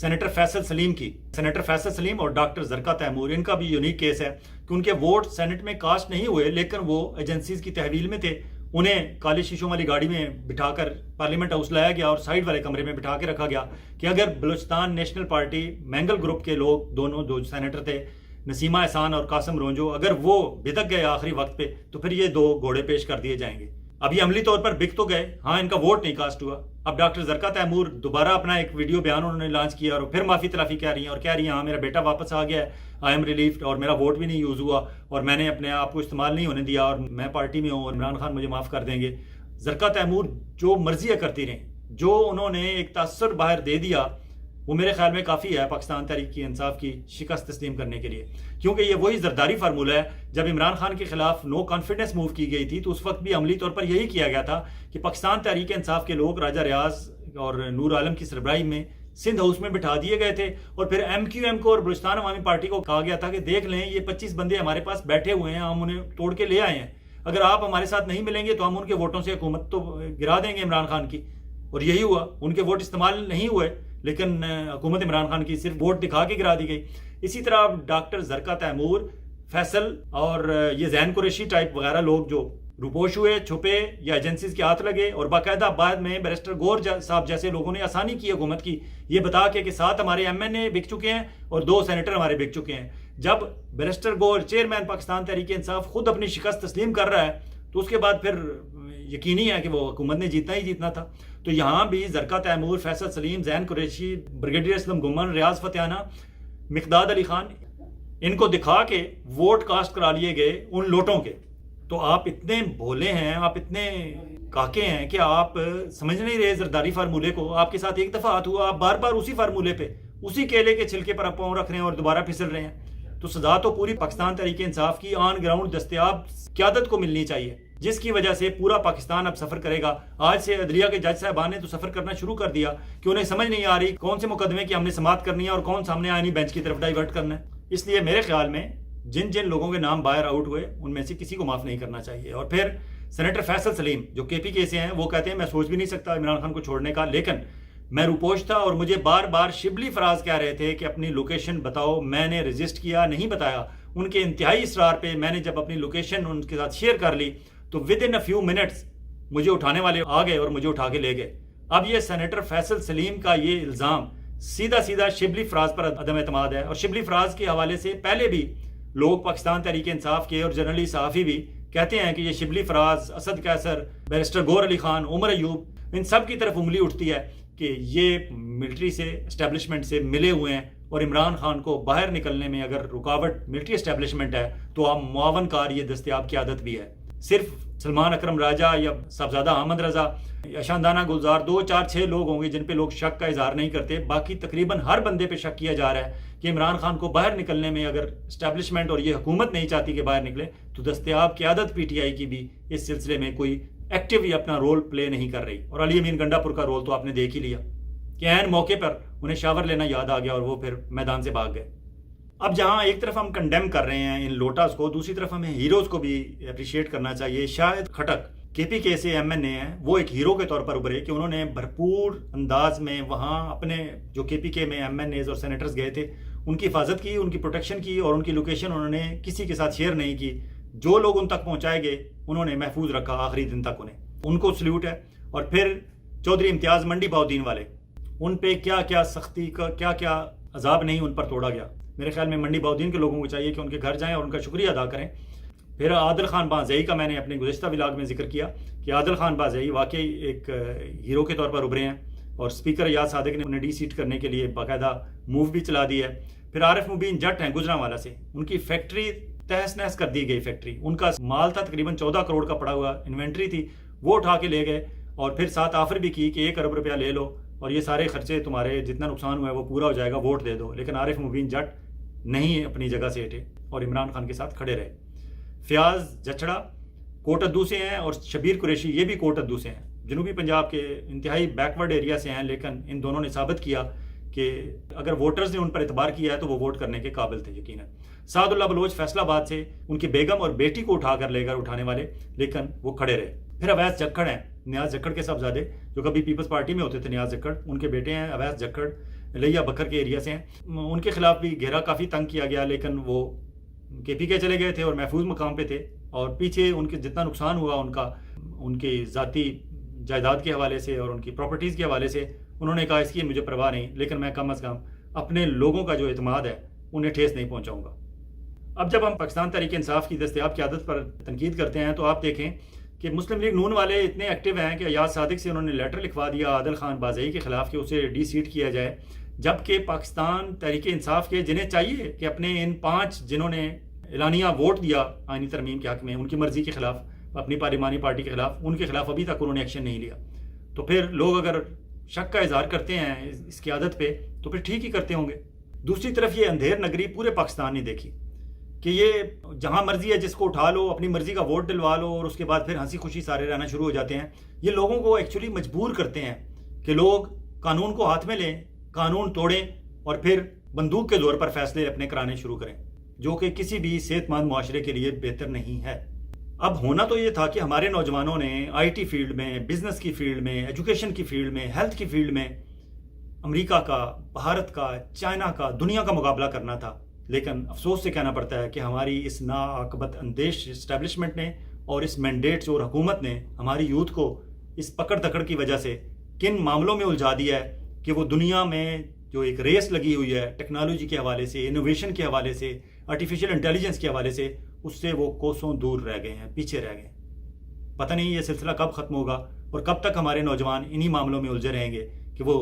Senator Faisal سلیم کی. Senator Faisal سلیم اور doctor زرکا Timur, ان کا بھی یونیک کیس ہے کہ ان کے ووٹ سینٹ میں کاسٹ نہیں ہوئے، لیکن وہ ایجنسیز کی تحویل میں تھے. انہیں کالے شیشوں والی گاڑی میں بٹھا کر پارلیمنٹ ہاؤس لایا گیا اور سائیڈ والے کمرے میں بٹھا کے رکھا گیا کہ اگر Balochistan national party Mengal group کے لوگ، دو سینیٹر تھے، نسیمہ احسان اور قاسم رونجو، اگر وہ بھدک گئے آخری وقت پہ تو پھر یہ 2 گھوڑے پیش کر دیے جائیں گے. اب یہ عملی طور پر بک تو گئے، ہاں ان کا ووٹ نہیں کاسٹ ہوا. اب ڈاکٹر زرکا تیمور دوبارہ اپنا ایک ویڈیو بیان انہوں نے لانچ کیا اور پھر معافی تلافی کہہ رہی ہیں اور کہہ رہی ہیں ہاں میرا بیٹا واپس آ گیا ہے، آئی ایم ریلیفڈ، اور میرا ووٹ بھی نہیں یوز ہوا اور میں نے اپنے آپ کو استعمال نہیں ہونے دیا اور میں پارٹی میں ہوں اور عمران خان مجھے معاف کر دیں گے. زرکا تیمور جو مرضی کرتی رہیں، جو انہوں نے ایک تاثر باہر دے دیا وہ میرے خیال میں کافی ہے پاکستان تحریک انصاف کی شکست تسلیم کرنے کے لیے. کیونکہ یہ وہی زرداری فارمولہ ہے. جب عمران خان کے خلاف نو کانفیڈنس موو کی گئی تھی تو اس وقت بھی عملی طور پر یہی کیا گیا تھا کہ پاکستان تحریک انصاف کے لوگ راجہ ریاض اور نور عالم کی سربراہی میں سندھ ہاؤس میں بٹھا دیے گئے تھے اور پھر ایم کیو ایم کو اور بلوچستان عوامی پارٹی کو کہا گیا تھا کہ دیکھ لیں یہ 25 بندے ہمارے پاس بیٹھے ہوئے ہیں، ہم انہیں توڑ کے لے آئے ہیں، اگر آپ ہمارے ساتھ نہیں ملیں گے تو ہم ان کے ووٹوں سے حکومت تو گرا دیں گے عمران خان کی. اور یہی ہوا، ان کے ووٹ استعمال نہیں ہوئے لیکن حکومت عمران خان کی صرف ووٹ دکھا کے گرا دی گئی. اسی طرح ڈاکٹر زرکا تیمور، فیصل اور یہ زین قریشی ٹائپ وغیرہ لوگ جو روپوش ہوئے، چھپے یا ایجنسیز کے ہاتھ لگے اور باقاعدہ بعد میں بیرسٹر گور صاحب جیسے لوگوں نے آسانی کی حکومت کی یہ بتا کے 7 ہمارے ایم این اے بک چکے ہیں اور 2 سینیٹر ہمارے بک چکے ہیں. جب بیرسٹر گور چیئرمین پاکستان تحریک انصاف خود اپنی شکست تسلیم کر رہا ہے تو اس کے بعد پھر یقینی ہے کہ وہ حکومت نے جیتنا ہی جیتنا تھا. تو یہاں بھی زرکا تیمور، فیصل سلیم، زین قریشی، بریگیڈیئر اسلم گمن، ریاض فتیانہ، مقداد علی خان، ان کو دکھا کے ووٹ کاسٹ کرا لیے گئے ان لوٹوں کے. تو آپ اتنے بھولے ہیں، آپ اتنے کاکے ہیں کہ آپ سمجھ نہیں رہے زرداری فارمولے کو. آپ کے ساتھ ایک دفعہ ہاتھ ہوا، آپ بار بار اسی فارمولے پہ، اسی کیلے کے چھلکے پر آپ پاؤں رکھ رہے ہیں اور دوبارہ پھسل رہے ہیں. تو سزا تو پوری پاکستان تحریک انصاف کی آن گراؤنڈ دستیاب قیادت کو ملنی چاہیے، جس کی وجہ سے پورا پاکستان اب سفر کرے گا. آج سے عدلیہ کے جج صاحبان نے تو سفر کرنا شروع کر دیا کہ انہیں سمجھ نہیں آ رہی کون سے مقدمے کی ہم نے سماعت کرنی ہے اور کون سا ہم نے آئینی بینچ کی طرف ڈائیورٹ کرنا ہے. اس لیے میرے خیال میں جن لوگوں کے نام باہر آؤٹ ہوئے ان میں سے کسی کو معاف نہیں کرنا چاہیے. اور پھر سینیٹر فیصل سلیم جو کے پی کے سے ہیں، وہ کہتے ہیں میں سوچ بھی نہیں سکتا عمران خان کو چھوڑنے کا، لیکن میں روپوش تھا اور مجھے بار بار شبلی فراز کہہ رہے تھے کہ اپنی لوکیشن بتاؤ. میں نے رجسٹ کیا، نہیں بتایا. ان کے انتہائی اصرار پہ میں نے جب اپنی لوکیشن ان کے ساتھ شیئر کر لی تو with in a few minutes مجھے اٹھانے والے آ گئے اور مجھے اٹھا کے لے گئے. اب یہ سینیٹر فیصل سلیم کا یہ الزام سیدھا شبلی فراز پر عدم اعتماد ہے. اور شبلی فراز کے حوالے سے پہلے بھی لوگ پاکستان تحریک انصاف کے اور جنرلی صحافی بھی کہتے ہیں کہ یہ شبلی فراز، اسد قیصر، بیرسٹر گور علی خان، عمر ایوب، ان سب کی طرف انگلی اٹھتی ہے کہ یہ ملٹری سے اسٹیبلشمنٹ سے ملے ہوئے ہیں اور عمران خان کو باہر نکلنے میں اگر رکاوٹ ملٹری اسٹیبلشمنٹ ہے تو اب معاون کار یہ دستیاب قیادت بھی ہے. صرف سلمان اکرم راجہ یا صاحبزادہ احمد رضا یا شاندانہ گلزار 2 4 6 لوگ ہوں گے جن پہ لوگ شک کا اظہار نہیں کرتے. باقی تقریباً ہر بندے پہ شک کیا جا رہا ہے کہ عمران خان کو باہر نکلنے میں اگر اسٹیبلشمنٹ اور یہ حکومت نہیں چاہتی کہ باہر نکلے تو دستیاب قیادت پی ٹی آئی کی بھی اس سلسلے میں کوئی ایکٹیو اپنا رول پلے نہیں کر رہی. اور علی امین گنڈا پور کا رول تو آپ نے دیکھ ہی لیا کہ عین موقع پر انہیں شاور لینا یاد آ گیا اور وہ پھر میدان سے بھاگ گئے. اب جہاں ایک طرف ہم کنڈیم کر رہے ہیں ان لوٹاس کو، دوسری طرف ہمیں ہیروز کو بھی اپریشیٹ کرنا چاہیے. شاہد کھٹک کے پی کے سے ایم این اے ہیں، وہ ایک ہیرو کے طور پر ابھرے کہ انہوں نے بھرپور انداز میں وہاں اپنے جو کے پی کے میں ایم این ایز اور سینیٹرز گئے تھے ان کی حفاظت کی، ان کی پروٹیکشن کی اور ان کی لوکیشن انہوں نے کسی کے ساتھ شیئر نہیں کی. جو لوگ ان تک پہنچائے گئے انہوں نے محفوظ رکھا آخری دن تک انہیں، ان کو سلیوٹ ہے. اور پھر چودھری امتیاز منڈی باؤدین والے، ان پہ کیا کیا سختی کا کیا کیا عذاب نہیں ان پر توڑا گیا. میرے خیال میں منڈی باؤدین کے لوگوں کو چاہیے کہ ان کے گھر جائیں اور ان کا شکریہ ادا کریں. پھر عادل خان بازئی کا میں نے اپنے گزشتہ ولاگ میں ذکر کیا کہ عادل خان بازئی واقعی ایک ہیرو کے طور پر ابھرے ہیں اور اسپیکر یاد صادق نے انہیں ڈی سیٹ کرنے کے لیے باقاعدہ موو بھی چلا دی ہے. پھر عارف مبین جٹ ہیں گجرانوالا سے، ان کی فیکٹری تہس نہس کر دی گئی. فیکٹری ان کا مال تھا تقریباً 14 کروڑ کا پڑا ہوا انوینٹری تھی، وہ اٹھا کے لے گئے اور پھر ساتھ آفر بھی کی کہ 1 ارب روپیہ لے لو اور یہ سارے خرچے تمہارے جتنا نقصان ہوا ہے وہ پورا ہو جائے گا، ووٹ دے دو. لیکن عارف مبین جٹ نہیں اپنی جگہ سے ہٹے اور عمران خان کے ساتھ کھڑے رہے. فیاض جچڑا کوٹ ادو سے ہیں اور شبیر قریشی یہ بھی کوٹ ادو سے ہیں، جنوبی پنجاب کے انتہائی بیکورڈ ایریا سے ہیں، لیکن ان دونوں نے ثابت کیا کہ اگر ووٹرز نے ان پر اعتبار کیا ہے تو وہ ووٹ کرنے کے قابل تھے یقیناً. سعد اللہ بلوچ فیصل آباد سے، ان کی بیگم اور بیٹی کو اٹھا کر لے کر اٹھانے والے، لیکن وہ کھڑے رہے. پھر اویس جکھڑ ہیں، نیاز جکھڑ کے صاحبزادے جو کبھی پیپلز پارٹی میں ہوتے تھے، نیاز جکھڑ، ان کے بیٹے ہیں اویس جکھڑ. لیا بکر کے ایریا سے ہیں. ان کے خلاف بھی گھیرا کافی تنگ کیا گیا، لیکن وہ KPK چلے گئے تھے اور محفوظ مقام پہ تھے، اور پیچھے ان کے جتنا نقصان ہوا ان کے ذاتی جائیداد کے حوالے سے اور ان کی پراپرٹیز کے حوالے سے انہوں نے کہا اس کی مجھے پرواہ نہیں، لیکن میں کم از کم اپنے لوگوں کا جو اعتماد ہے انہیں ٹھیس نہیں پہنچاؤں گا. اب جب ہم پاکستان تحریک انصاف کی دستیاب قیادت پر تنقید کرتے ہیں تو آپ دیکھیں کہ مسلم لیگ نون والے اتنے ایکٹیو ہیں کہ ایاز صادق سے انہوں نے لیٹر لکھوا دیا عادل خان بازئی کے خلاف کہ اسے ڈی سیٹ کیا جائے، جبکہ پاکستان تحریک انصاف کے جنہیں چاہیے کہ اپنے ان 5 جنہوں نے اعلانیہ ووٹ دیا آئینی ترمیم کے حق میں ان کی مرضی کے خلاف، اپنی پارلیمانی پارٹی کے خلاف، ان کے خلاف ابھی تک انہوں نے ایکشن نہیں لیا. تو پھر لوگ اگر شک کا اظہار کرتے ہیں اس قیادت پہ تو پھر ٹھیک ہی کرتے ہوں گے. دوسری طرف یہ اندھیر نگری پورے پاکستان نے دیکھی کہ یہ جہاں مرضی ہے جس کو اٹھا لو، اپنی مرضی کا ووٹ دلوا لو، اور اس کے بعد پھر ہنسی خوشی سارے رہنا شروع ہو جاتے ہیں. یہ لوگوں کو ایکچولی مجبور کرتے ہیں کہ لوگ قانون کو ہاتھ میں لیں، قانون توڑیں اور پھر بندوق کے زور پر فیصلے اپنے کرانے شروع کریں، جو کہ کسی بھی صحت مند معاشرے کے لیے بہتر نہیں ہے. اب ہونا تو یہ تھا کہ ہمارے نوجوانوں نے IT فیلڈ میں، بزنس کی فیلڈ میں، ایجوکیشن کی فیلڈ میں، ہیلتھ کی فیلڈ میں امریکہ کا، بھارت کا، چائنا کا، دنیا کا مقابلہ کرنا تھا. لیکن افسوس سے کہنا پڑتا ہے کہ ہماری اس ناعاقبت اندیش اسٹیبلشمنٹ نے اور اس مینڈیٹ چور حکومت نے ہماری یوتھ کو اس پکڑ دکڑ کی وجہ سے کن معاملوں میں الجھا دیا ہے کہ وہ دنیا میں جو ایک ریس لگی ہوئی ہے ٹیکنالوجی کے حوالے سے، انوویشن کے حوالے سے، آرٹیفیشل انٹیلیجنس کے حوالے سے، اس سے وہ کوسوں دور رہ گئے ہیں، پیچھے رہ گئے. پتہ نہیں یہ سلسلہ کب ختم ہوگا اور کب تک ہمارے نوجوان انہی معاملوں میں الجھے رہیں گے کہ وہ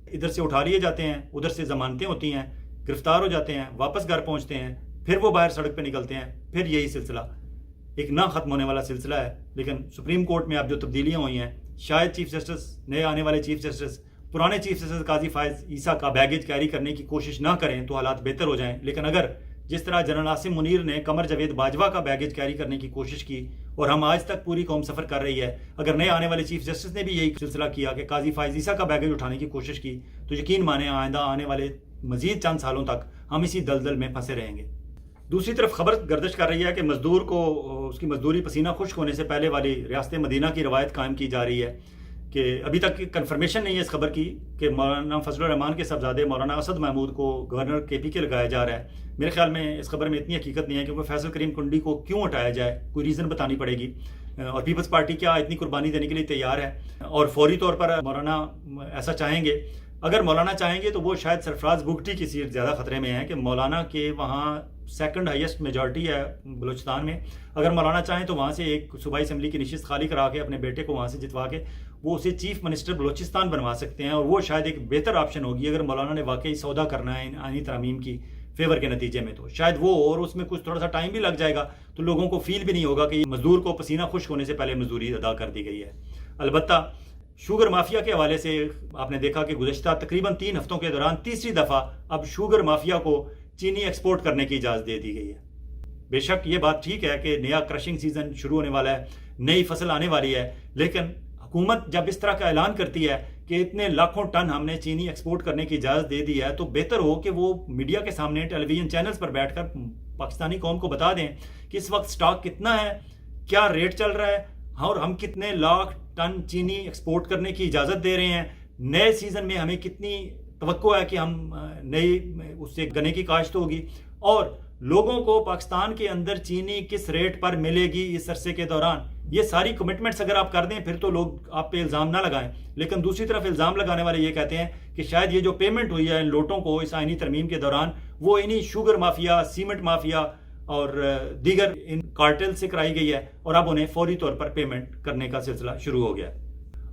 ادھر سے اٹھا لیے جاتے ہیں، ادھر سے ضمانتیں ہوتی ہیں، گرفتار ہو جاتے ہیں، واپس گھر پہنچتے ہیں، پھر وہ باہر سڑک پہ نکلتے ہیں. پھر یہی سلسلہ ایک نہ ختم ہونے والا سلسلہ ہے. لیکن سپریم کورٹ میں اب جو تبدیلیاں ہوئی ہیں، شاید چیف جسٹس، نئے آنے والے چیف جسٹس پرانے چیف جسٹس قاضی فائز عیسیٰ کا بیگیج کیری کرنے کی کوشش نہ کریں تو حالات بہتر ہو جائیں. لیکن اگر جس طرح جنرل عاصم منیر نے قمر جاوید باجوہ کا بیگیج کیری کرنے کی کوشش کی اور ہم آج تک پوری قوم سفر کر رہی ہے، اگر نئے آنے والے چیف جسٹس نے بھی یہی سلسلہ کیا کہ قاضی فائز عیسیٰ کا بیگیج اٹھانے کی کوشش کی، تو یقین مانیں آئندہ آنے والے مزید چند سالوں تک ہم اسی دلدل میں پھنسے رہیں گے. دوسری طرف خبر گردش کر رہی ہے کہ مزدور کو اس کی مزدوری پسینہ خشک ہونے سے پہلے والی ریاست مدینہ کی روایت قائم کی جا رہی ہے کہ ابھی تک کنفرمیشن نہیں ہے اس خبر کی کہ مولانا فضل الرحمان کے صاحبزادے مولانا اسد محمود کو گورنر KPK لگایا جا رہا ہے. میرے خیال میں اس خبر میں اتنی حقیقت نہیں ہے کیونکہ فیصل کریم کنڈی کو کیوں ہٹایا جائے، کوئی ریزن بتانی پڑے گی، اور پیپلز پارٹی کیا اتنی قربانی دینے کے لیے تیار ہے اور فوری طور پر مولانا ایسا چاہیں گے. اگر مولانا چاہیں گے تو وہ شاید سرفراز بگٹی کی سیٹ زیادہ خطرے میں ہے کہ مولانا کے وہاں سیکنڈ ہائیسٹ میجورٹی ہے بلوچستان میں. اگر مولانا چاہیں تو وہاں سے ایک صوبائی اسمبلی کی نشست خالی کرا کے اپنے بیٹے کو وہاں سے جتوا کے وہ اسے چیف منسٹر بلوچستان بنوا سکتے ہیں، اور وہ شاید ایک بہتر آپشن ہوگی اگر مولانا نے واقعی سودا کرنا ہے آئینی ترامیم کی فیور کے نتیجے میں. تو شاید وہ، اور اس میں کچھ تھوڑا سا ٹائم بھی لگ جائے گا تو لوگوں کو فیل بھی نہیں ہوگا کہ مزدور کو پسینہ خشک ہونے سے پہلے مزدوری ادا کر دی گئی ہے. البتہ شوگر مافیا کے حوالے سے آپ نے دیکھا کہ گزشتہ تقریباً 3 ہفتوں کے دوران تیسری دفعہ اب شوگر مافیا کو چینی ایکسپورٹ کرنے کی اجازت دے دی گئی ہے. بے شک یہ بات ٹھیک ہے کہ نیا کرشنگ سیزن شروع ہونے والا ہے، نئی فصل آنے والی ہے، لیکن حکومت جب اس طرح کا اعلان کرتی ہے کہ اتنے لاکھوں ٹن ہم نے چینی ایکسپورٹ کرنے کی اجازت دے دی ہے تو بہتر ہو کہ وہ میڈیا کے سامنے ٹیلی ویژن چینلز پر بیٹھ کر پاکستانی قوم کو بتا دیں کہ اس وقت سٹاک کتنا ہے، کیا ریٹ چل رہا ہے اور ہم کتنے لاکھ ٹن چینی ایکسپورٹ کرنے کی اجازت دے رہے ہیں. نئے سیزن میں ہمیں کتنی توقع ہے کہ ہم نئی اس سے گنے کی کاشت ہوگی، اور لوگوں کو پاکستان کے اندر چینی کس ریٹ پر ملے گی اس عرصے کے دوران. یہ ساری کمٹمنٹس اگر آپ کر دیں پھر تو لوگ آپ پہ الزام نہ لگائیں. لیکن دوسری طرف الزام لگانے والے یہ کہتے ہیں کہ شاید یہ جو پیمنٹ ہوئی ہے ان لوٹوں کو اس آئینی ترمیم کے دوران وہ انہی شوگر مافیا، سیمنٹ مافیا اور دیگر ان کارٹل سے کرائی گئی ہے، اور اب انہیں فوری طور پر پیمنٹ کرنے کا سلسلہ شروع ہو گیا.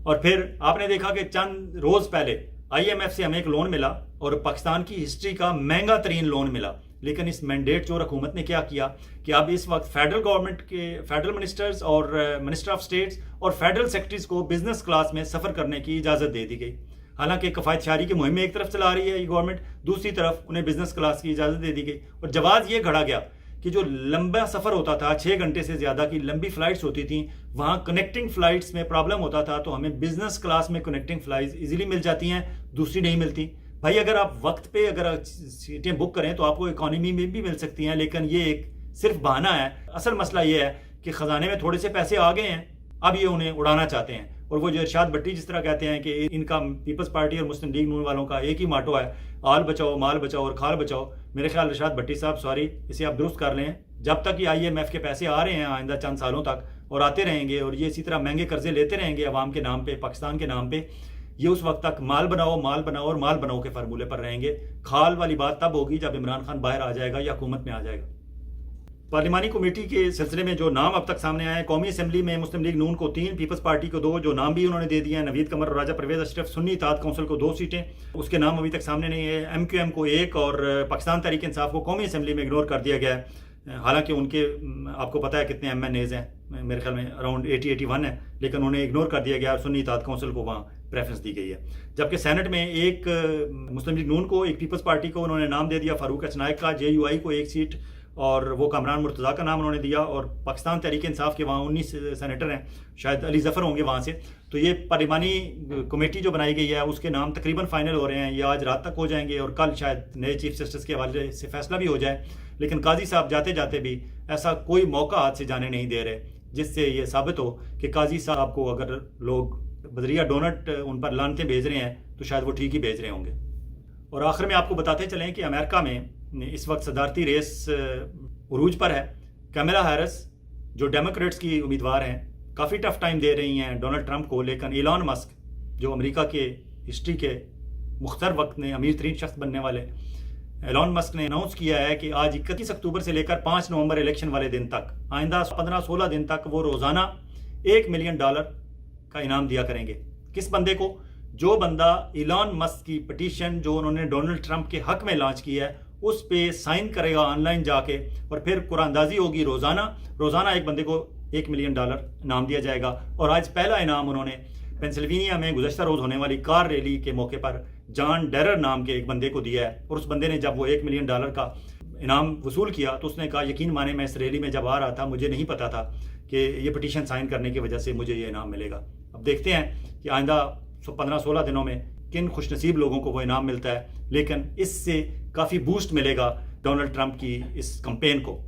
اور پھر آپ نے دیکھا کہ چند روز پہلے IMF سے ہمیں ایک لون ملا اور پاکستان کی ہسٹری کا مہنگا ترین لون ملا. لیکن اس مینڈیٹ چور حکومت نے کیا کیا کہ اب اس وقت فیڈرل گورنمنٹ کے فیڈرل منسٹرز اور منسٹر آف سٹیٹس اور فیڈرل سیکرٹریز کو بزنس کلاس میں سفر کرنے کی اجازت دے دی گئی. حالانکہ کفایت شعاری کی مہم ایک طرف چلا رہی ہے یہ گورنمنٹ، دوسری طرف انہیں بزنس کلاس کی اجازت دے دی گئی. اور جواز یہ گھڑا گیا کہ جو لمبا سفر ہوتا تھا، 6 گھنٹے سے زیادہ کی لمبی فلائٹس ہوتی تھیں، وہاں کنیکٹنگ فلائٹس میں پرابلم ہوتا تھا تو ہمیں بزنس کلاس میں کنیکٹنگ فلائٹس ایزیلی مل جاتی ہیں، دوسری نہیں ملتی. بھائی اگر آپ وقت پہ اگر سیٹیں بک کریں تو آپ کو اکانومی میں بھی مل سکتی ہیں، لیکن یہ ایک صرف بہانہ ہے. اصل مسئلہ یہ ہے کہ خزانے میں تھوڑے سے پیسے آ گئے ہیں، اب یہ انہیں اڑانا چاہتے ہیں. اور وہ جو ارشاد بٹی جس طرح کہتے ہیں کہ ان کا پیپلز پارٹی اور مسلم لیگ نون والوں کا ایک ہی ماٹو ہے، آل بچاؤ مال بچاؤ اور کھال بچاؤ، میرے خیال ارشاد بٹی صاحب سوری، اسے آپ درست کر لیں. جب تک یہ IMF کے پیسے آ رہے ہیں آئندہ چند سالوں تک اور آتے رہیں گے اور یہ اسی طرح مہنگے قرضے لیتے رہیں گے عوام کے نام پہ، پاکستان کے نام پہ، یہ اس وقت تک مال بناؤ اور مال بناؤ کے فارمولے پر رہیں گے. کھال والی بات تب ہوگی جب عمران خان باہر آ جائے گا یا حکومت میں آ جائے گا. پارلیمانی کمیٹی کے سلسلے میں جو نام اب تک سامنے آئے ہیں، قومی اسمبلی میں مسلم لیگ نون کو 3، پیپلز پارٹی کو 2، جو نام بھی انہوں نے دے دیے ہیں، نوید قمر اور راجہ پرویز اشرف. سنی اتحاد کونسل کو 2 سیٹیں، اس کے نام ابھی تک سامنے نہیں ہے. MQM کو 1 اور پاکستان تحریک انصاف کو قومی اسمبلی میں اگنور کر دیا گیا ہے. حالانکہ ان کے آپ کو پتہ ہے کتنے MNAs ہیں، میرے خیال میں اراؤنڈ 80-81 ہیں، لیکن انہیں اگنور کر دیا گیا اور سنی اتحاد کونسل کو وہاں پریفرنس دی گئی ہے. جبکہ سینٹ میں ایک مسلم لیگ نون کو، ایک پیپلز پارٹی کو انہوں نے نام دے دیا فاروق ایچ نائک کا، JUI کو 1 سیٹ اور وہ کامران مرتضیٰ کا نام انہوں نے دیا، اور پاکستان تحریک انصاف کے وہاں 19 سینیٹر ہیں، شاید علی ظفر ہوں گے وہاں سے. تو یہ پارلیمانی کمیٹی جو بنائی گئی ہے اس کے نام تقریباً فائنل ہو رہے ہیں، یہ آج رات تک ہو جائیں گے اور کل شاید نئے چیف جسٹس کے حوالے سے فیصلہ بھی ہو جائے. لیکن قاضی صاحب جاتے جاتے بھی ایسا کوئی موقع ہاتھ سے جانے نہیں دے رہے جس سے یہ ثابت ہو کہ قاضی صاحب کو اگر لوگ بذریعہ ڈونٹ ان پر لانتیں بھیج رہے ہیں تو شاید وہ ٹھیک ہی بھیج رہے ہوں گے. اور آخر میں آپ کو بتاتے چلیں کہ امریکہ میں اس وقت صدارتی ریس عروج پر ہے. کیملا ہیرس جو ڈیموکریٹس کی امیدوار ہیں کافی ٹف ٹائم دے رہی ہیں ڈونلڈ ٹرمپ کو، لیکن ایلان مسک جو امریکہ کے ہسٹری کے مختار وقت میں امیر ترین شخص بننے والے، ایلان مسک نے اناؤنس کیا ہے کہ آج 31 اکتوبر سے لے کر 5 نومبر الیکشن والے دن تک، آئندہ 15-16 دن تک وہ روزانہ $1 ملین کا انعام دیا کریں گے. کس بندے کو؟ جو بندہ ایلان مسک کی پٹیشن جو انہوں نے ڈونلڈ ٹرمپ کے حق میں لانچ کی ہے اس پہ سائن کرے گا آن لائن جا کے، اور پھر قرآن اندازی ہوگی روزانہ ایک بندے کو $1 ملین انعام دیا جائے گا. اور آج پہلا انعام انہوں نے پینسلوینیا میں گزشتہ روز ہونے والی کار ریلی کے موقع پر جان ڈیرر نام کے ایک بندے کو دیا ہے. اور اس بندے نے جب وہ $1 ملین کا انعام وصول کیا تو اس نے کہا یقین مانے میں اس ریلی میں جب آ رہا تھا مجھے نہیں پتا تھا کہ یہ پٹیشن سائن کرنے کی وجہ سے مجھے یہ انعام ملے گا. اب دیکھتے ہیں کہ آئندہ 15-16 دنوں میں کن خوش نصیب لوگوں کو وہ انعام ملتا ہے، لیکن اس سے کافی بوسٹ ملے گا ڈونلڈ ٹرمپ کی اس کمپین کو.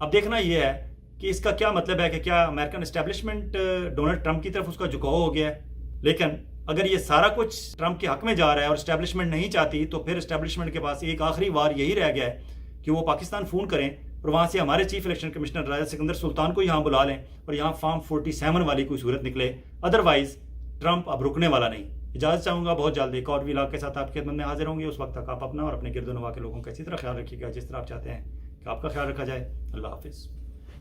اب دیکھنا یہ ہے کہ اس کا کیا مطلب ہے کہ کیا امریکن اسٹیبلشمنٹ ڈونلڈ ٹرمپ کی طرف اس کا جھکاؤ ہو گیا ہے. لیکن اگر یہ سارا کچھ ٹرمپ کے حق میں جا رہا ہے اور اسٹیبلشمنٹ نہیں چاہتی تو پھر اسٹیبلشمنٹ کے پاس ایک آخری وار یہی رہ گیا ہے کہ وہ پاکستان فون کریں اور وہاں سے ہمارے چیف الیکشن کمشنر راجہ سکندر سلطان کو یہاں بلا لیں اور یہاں فارم 47 والی کوئی صورت نکلے. ادروائز ٹرمپ اب رکنے والا نہیں. اجازت چاہوں گا، بہت جلد ایک اور ولاگ کے ساتھ آپ کی خدمت میں حاضر ہوں گے. اس وقت تک آپ اپنا اور اپنے گرد و نواح کے لوگوں کا اسی طرح خیال رکھیے گا جس طرح آپ چاہتے ہیں کہ آپ کا خیال رکھا جائے. اللہ حافظ.